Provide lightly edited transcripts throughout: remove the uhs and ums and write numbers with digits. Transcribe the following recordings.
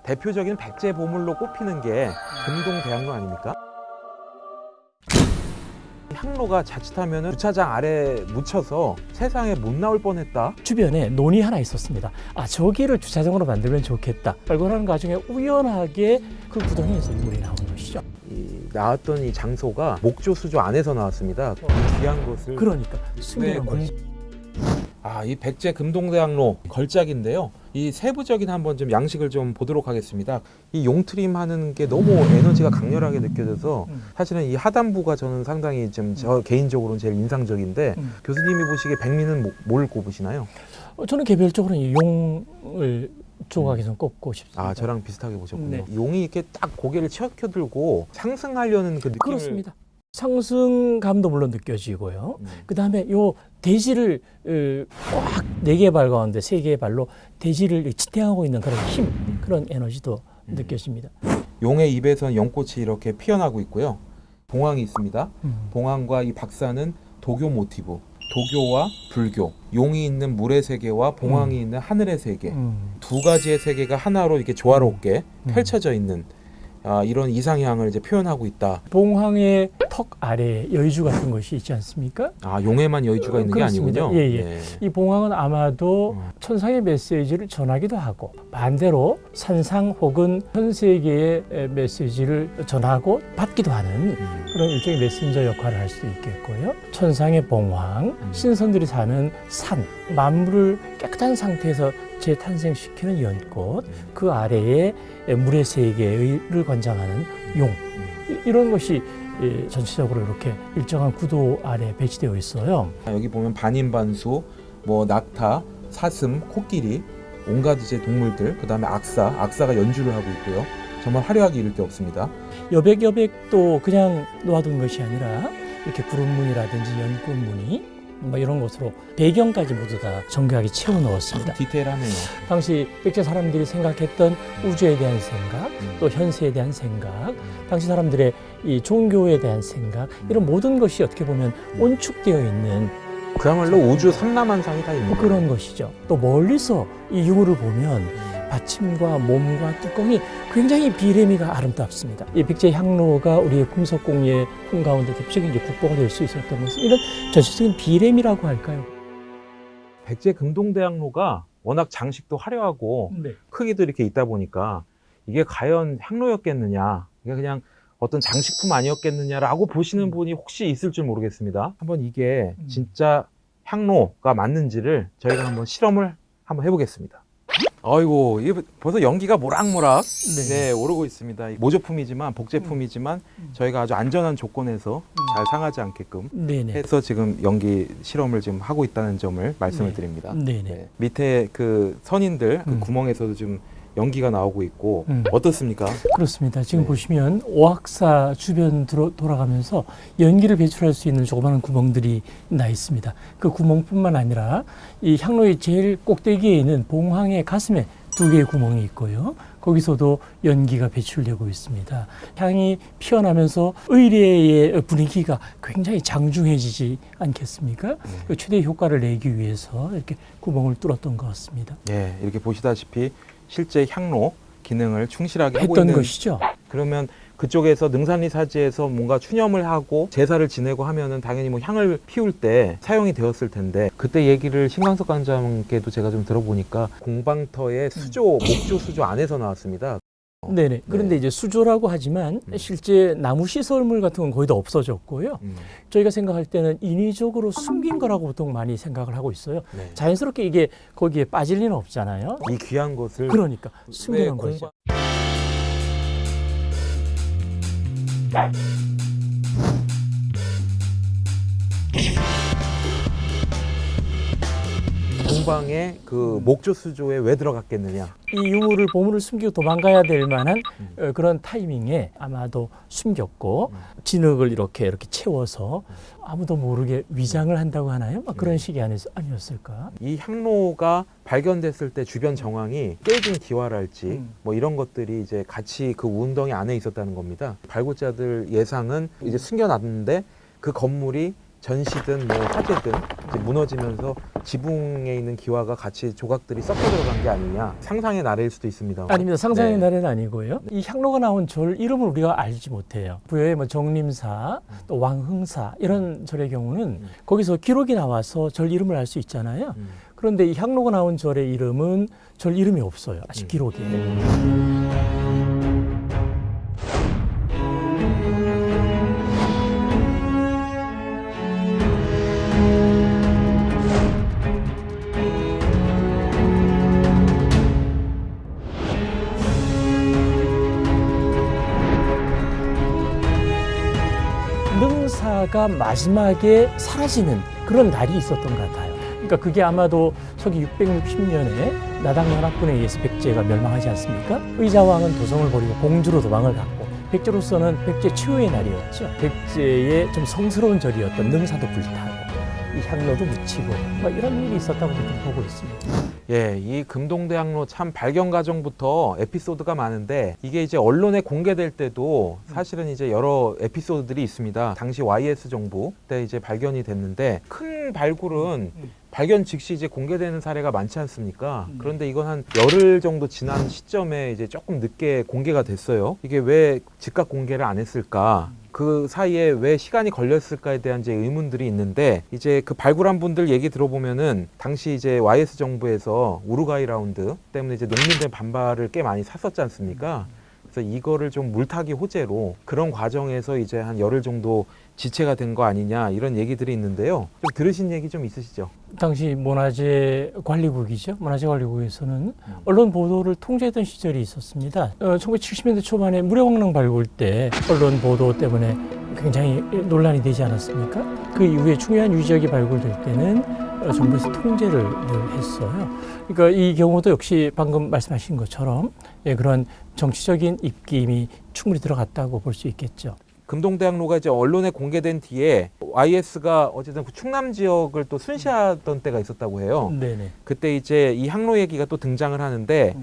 대표적인 백제 보물로 꼽히는 게 금동대학로 아닙니까? 향로가 자칫하면 주차장 아래 묻혀서 세상에 못 나올 뻔했다. 주변에 논이 하나 있었습니다. 아, 저기를 주차장으로 만들면 좋겠다. 발굴하는 과정에 우연하게 그 구덩이에서 인물이 나온 것이죠. 나왔던 이 장소가 목조 수조 안에서 나왔습니다. 이 귀한 것을 그러니까 숨겨놓은 것이. 이 백제 금동대학로 걸작인데요. 이 세부적인 한번 좀 양식을 좀 보도록 하겠습니다. 이 용트림 하는 게 너무 에너지가 강렬하게 느껴져서 사실은 이 하단부가 저는 상당히 좀 저 개인적으로는 제일 인상적인데 교수님이 보시기에 백미는 뭘 꼽으시나요? 저는 개별적으로 이 용을 조각에 좀 꼽고 싶습니다. 저랑 비슷하게 보셨군요. 네. 용이 이렇게 딱 고개를 치켜들고 상승하려는 그 느낌을. 그렇습니다. 상승감도 물론 느껴지고요. 그 다음에 요 대지를 꽉 4개의 발 가운데 3개의 발로 대지를 지탱하고 있는 그런 힘, 그런 에너지도 느껴집니다. 용의 입에선 연꽃이 이렇게 피어나고 있고요. 봉황이 있습니다. 봉황과 이 박사는 도교 모티브, 도교와 불교, 용이 있는 물의 세계와 봉황이 있는 하늘의 세계, 두 가지의 세계가 하나로 이렇게 조화롭게 펼쳐져 있는 이런 이상향을 이제 표현하고 있다. 봉황의 턱 아래에 여의주 같은 것이 있지 않습니까? 용에만 여의주가 있는 그렇습니다. 게 아니군요. 예. 이 봉황은 아마도 천상의 메시지를 전하기도 하고 반대로 산상 혹은 현 세계의 메시지를 전하고 받기도 하는 그런 일종의 메신저 역할을 할 수도 있겠고요. 천상의 봉황, 신선들이 사는 산, 만물을 깨끗한 상태에서 재탄생시키는 연꽃, 그 아래에 물의 세계를 관장하는 용, 이런 것이 전체적으로 이렇게 일정한 구도 아래 배치되어 있어요. 여기 보면 반인반수, 낙타, 사슴, 코끼리, 온갖 이제 동물들, 그 다음에 악사가 연주를 하고 있고요. 정말 화려하게 이를 데 없습니다. 여백여백도 그냥 놓아둔 것이 아니라 이렇게 구름무늬라든지 연꽃무늬 이런 것으로 배경까지 모두 다 정교하게 채워 넣었습니다. 디테일하네요. 당시 백제 사람들이 생각했던 우주에 대한 생각, 또 현세에 대한 생각, 당시 사람들의 이 종교에 대한 생각, 이런 모든 것이 어떻게 보면 온축되어 있는 그야말로 우주 삼라만상이 다 있는 그런 것이죠. 또 멀리서 이 유물을 보면 받침과 몸과 뚜껑이 굉장히 비래미가 아름답습니다. 이 백제 향로가 우리의 금속공예 가운데 대표적인 국보가 될 수 있었던 것은 이런 전체적인 비래미라고 할까요? 백제 금동대학로가 워낙 장식도 화려하고 네. 크기도 이렇게 있다 보니까 이게 과연 향로였겠느냐, 이게 그냥 어떤 장식품 아니었겠느냐라고 보시는 분이 혹시 있을 줄 모르겠습니다. 한번 이게 진짜 향로가 맞는지를 저희가 한번 실험을 한번 해보겠습니다. 아이고, 이게 벌써 연기가 모락모락 오르고 있습니다. 모조품이지만 복제품이지만 저희가 아주 안전한 조건에서 잘 상하지 않게끔 해서 지금 연기 실험을 지금 하고 있다는 점을 말씀을 드립니다. 네. 밑에 그 선인들 그 구멍에서도 지금 연기가 나오고 있고 어떻습니까? 그렇습니다. 지금 보시면 오악사 주변 돌아가면서 연기를 배출할 수 있는 조그마한 구멍들이 나 있습니다. 그 구멍뿐만 아니라 이 향로의 제일 꼭대기에 있는 봉황의 가슴에 2개의 구멍이 있고요. 거기서도 연기가 배출되고 있습니다. 향이 피어나면서 의례의 분위기가 굉장히 장중해지지 않겠습니까? 그 최대 효과를 내기 위해서 이렇게 구멍을 뚫었던 것 같습니다. 네, 이렇게 보시다시피 실제 향로 기능을 충실하게 하고 했던 있는 것이죠. 그러면 그쪽에서 능산리 사지에서 뭔가 추념을 하고 제사를 지내고 하면은 당연히 향을 피울 때 사용이 되었을 텐데, 그때 얘기를 신광석 관장께도 제가 좀 들어보니까 공방터의 목조 수조 안에서 나왔습니다. 네네. 그런데 이제 수조라고 하지만 실제 나무 시설물 같은 건 거의 다 없어졌고요. 저희가 생각할 때는 인위적으로 숨긴 거라고 보통 많이 생각을 하고 있어요. 자연스럽게 이게 거기에 빠질 리는 없잖아요. 이 귀한 것을 그러니까 숨겨놓은 거죠. 공방에 그 목조 수조에 왜 들어갔겠느냐? 이 유물을 보물을 숨기고 도망가야 될 만한 그런 타이밍에 아마도 숨겼고 진흙을 이렇게 채워서 아무도 모르게 위장을 한다고 하나요? 그런 식이 아니었을까? 이 향로가 발견됐을 때 주변 정황이 깨진 기와랄지 이런 것들이 이제 같이 그 운덩이 안에 있었다는 겁니다. 발굴자들 예상은 이제 숨겨놨는데 그 건물이 전시든 뭐 화재든 이제 무너지면서 지붕에 있는 기와가 같이 조각들이 섞여 들어간 게 아니냐, 상상의 나래일 수도 있습니다. 아닙니다. 상상의 네. 날은 아니고요. 이 향로가 나온 절 이름을 우리가 알지 못해요. 부여의 뭐 정림사, 또 왕흥사 이런 절의 경우는 거기서 기록이 나와서 절 이름을 알 수 있잖아요. 그런데 이 향로가 나온 절의 이름은 절 이름이 없어요. 아직 기록에. 능사가 마지막에 사라지는 그런 날이 있었던 것 같아요. 그러니까 그게 아마도 서기 660년에 나당연합군에 의해서 백제가 멸망하지 않습니까? 의자왕은 도성을 버리고 공주로 도망을 갔고 백제로서는 백제 최후의 날이었죠. 백제의 좀 성스러운 절이었던 능사도 불타고 이 향로도 묻히고 뭐 이런 일이 있었다고 그렇게 보고 있습니다. 예, 이 금동대학로 참 발견 과정부터 에피소드가 많은데 이게 이제 언론에 공개될 때도 사실은 이제 여러 에피소드들이 있습니다. 당시 YS 정부 때 이제 발견이 됐는데 큰 발굴은 발견 즉시 이제 공개되는 사례가 많지 않습니까? 그런데 이건 한 열흘 정도 지난 시점에 이제 조금 늦게 공개가 됐어요. 이게 왜 즉각 공개를 안 했을까? 그 사이에 왜 시간이 걸렸을까에 대한 이제 의문들이 있는데, 이제 그 발굴한 분들 얘기 들어보면은 당시 이제 YS 정부에서 우루과이 라운드 때문에 이제 농민들 반발을 꽤 많이 샀었지 않습니까? 그래서 이거를 좀 물타기 호재로 그런 과정에서 이제 한 열흘 정도 지체가 된 거 아니냐, 이런 얘기들이 있는데요. 좀 들으신 얘기 좀 있으시죠? 당시 문화재 관리국이죠. 문화재 관리국에서는 언론 보도를 통제했던 시절이 있었습니다. 1970년대 초반에 무료광릉 발굴 때 언론 보도 때문에 굉장히 논란이 되지 않았습니까? 그 이후에 중요한 유적이 발굴될 때는 정부에서 통제를 늘 했어요. 그러니까 이 경우도 역시 방금 말씀하신 것처럼 그런 정치적인 입김이 충분히 들어갔다고 볼 수 있겠죠. 금동대학로가 이제 언론에 공개된 뒤에 YS가 어쨌든 그 충남 지역을 또 순시하던 때가 있었다고 해요. 네네. 그때 이제 이 향로 얘기가 또 등장을 하는데,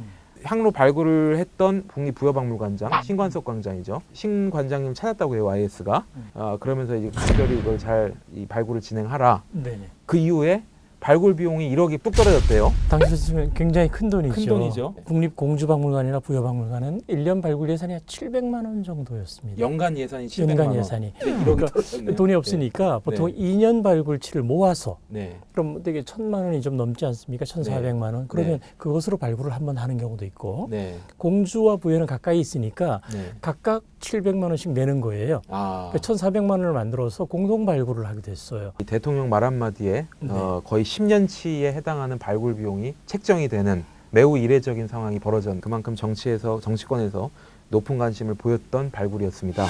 향로 발굴을 했던 국립부여박물관장 신관석 관장이죠. 신 관장님 찾았다고 해요, YS가. 그러면서 이제 간절히 이걸 잘 이 발굴을 진행하라. 네네. 그 이후에 발굴 비용이 1억이 뚝 떨어졌대요. 당시 쓰면 굉장히 큰 돈이죠. 큰 돈이죠. 국립공주박물관이나 부여박물관은 1년 발굴 예산이 한 700만 원 정도였습니다. 연간 예산이 700만 연간 원. 예산이. 네, 1억이 그러니까 떨어졌네요. 돈이 없으니까 보통 2년 발굴치를 모아서 네. 그럼 되게 1,000만 원이 좀 넘지 않습니까? 1,400만 원. 그러면 그것으로 발굴을 한번 하는 경우도 있고, 네. 공주와 부여는 가까이 있으니까 네. 각각 700만 원씩 내는 거예요. 아. 그러니까 1,400만 원을 만들어서 공동 발굴을 하게 됐어요. 이 대통령 말 한마디에 거의 10년치에 해당하는 발굴 비용이 책정이 되는 매우 이례적인 상황이 벌어진, 그만큼 정치권에서 높은 관심을 보였던 발굴이었습니다.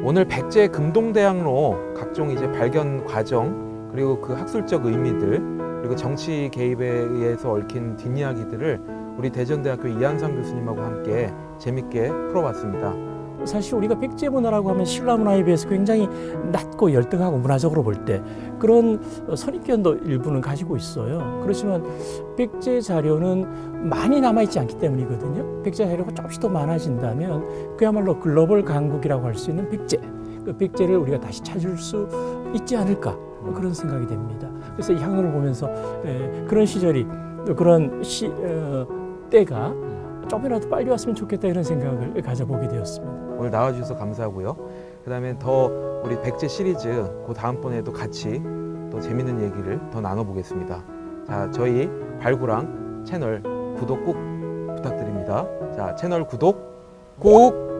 오늘 백제 금동대학로 각종 이제 발견 과정, 그리고 그 학술적 의미들, 그리고 정치 개입에 의해서 얽힌 뒷이야기들을 우리 대전대학교 이한상 교수님하고 함께 재밌게 풀어봤습니다. 사실 우리가 백제 문화라고 하면 신라 문화에 비해서 굉장히 낮고 열등하고 문화적으로 볼 때 그런 선입견도 일부는 가지고 있어요. 그렇지만 백제 자료는 많이 남아있지 않기 때문이거든요. 백제 자료가 조금씩 더 많아진다면 그야말로 글로벌 강국이라고 할 수 있는 백제, 그 백제를 우리가 다시 찾을 수 있지 않을까, 그런 생각이 됩니다. 그래서 이 향로를 보면서 그런 시절이, 그런 때가 조금이라도 빨리 왔으면 좋겠다, 이런 생각을 가져보게 되었습니다. 오늘 나와주셔서 감사하고요. 그 다음에 더 우리 백제 시리즈 그 다음번에도 같이 또 재밌는 얘기를 더 나눠보겠습니다. 자, 저희 발굴왕 채널 구독 꼭 부탁드립니다. 자, 채널 구독 꼭